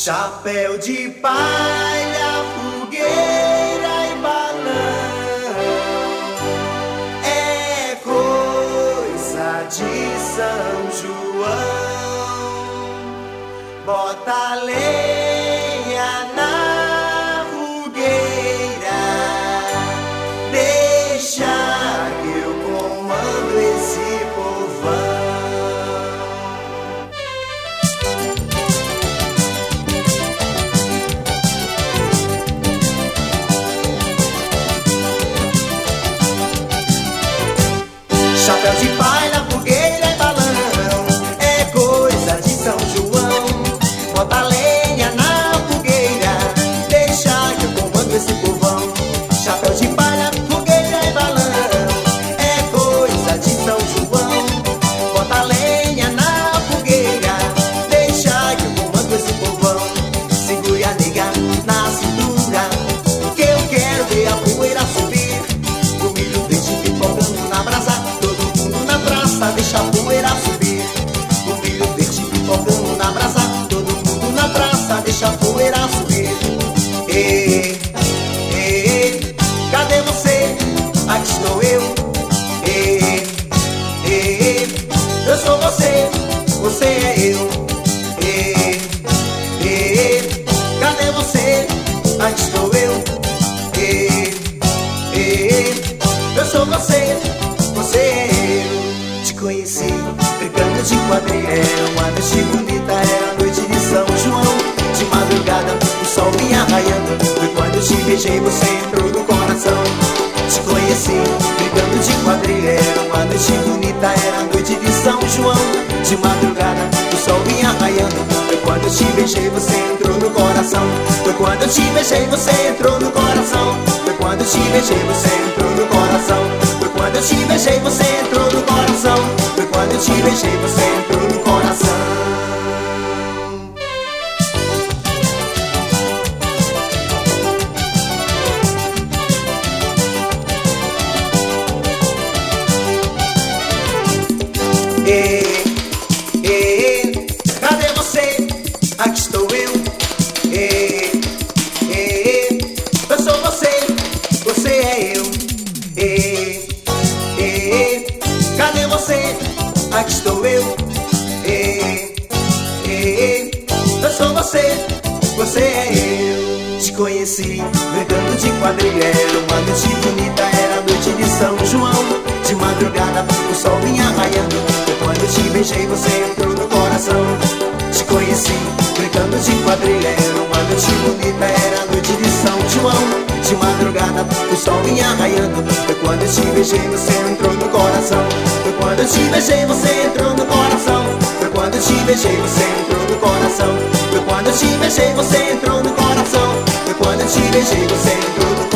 Chapéu de palha, fogueira e balão é coisa de São João. Bota lenha na fogueira, deixa que eu comando esse povão. Chapéu de palha, fogueira e balão é coisa de São João. Bota lenha na fogueira, deixa que eu comando esse povão. Chapéu de palha, fogueira e balão é coisa de São João. Bota lenha na fogueira, deixa que eu comando esse povão. Segure a nega na cintura, que eu quero ver a poeira subir. O milho verde pipocando na brasa, deixa a poeira subir. O milho verde pipocando na brasa, todo mundo na praça, deixa a poeira subir. Ei, ei, cadê você? Aqui estou eu. Ei, ei, eu sou você, você é eu. Ei, ei, cadê você? Aqui estou eu. Ei, ei, eu sou você, você é eu. Te conheci brincando de quadrilha, era uma noite bonita, era a noite de São João. De madrugada o sol vinha raiando, foi quando eu te beijei, você entrou no coração. Te conheci brincando de quadrilha, era uma noite bonita, era a noite de São João. De madrugada o sol vinha raiando, foi quando eu te beijei, você entrou no coração. Foi quando eu te beijei, você entrou no coração. Foi quando eu te beijei, você entrou no coração. Foi quando eu te beijei, você entrou no coração. Foi quando eu te beijei, você entrou no coração. Ei, ei, cadê você? Aqui estou eu. Ei, ei, eu sou você, você é eu. Ei, ei, cadê você? Aqui estou eu. Ei, ei, eu sou você, você é eu. Te conheci brincando de quadrilha, era uma noite bonita, era a noite de São João. De madrugada o sol vinha raiando, foi quando eu te beijei, você entrou no coração. Te conheci brincando de quadrilha, era uma noite bonita, era a noite de São João. De madrugada o sol vinha raiando, foi quando eu te beijei, você entrou no coração. Foi quando eu te beijei, você entrou no coração. Foi quando eu te beijei, você entrou no coração. Foi quando eu te beijei, você entrou no coração. Foi quando eu te beijei, você entrou no coração.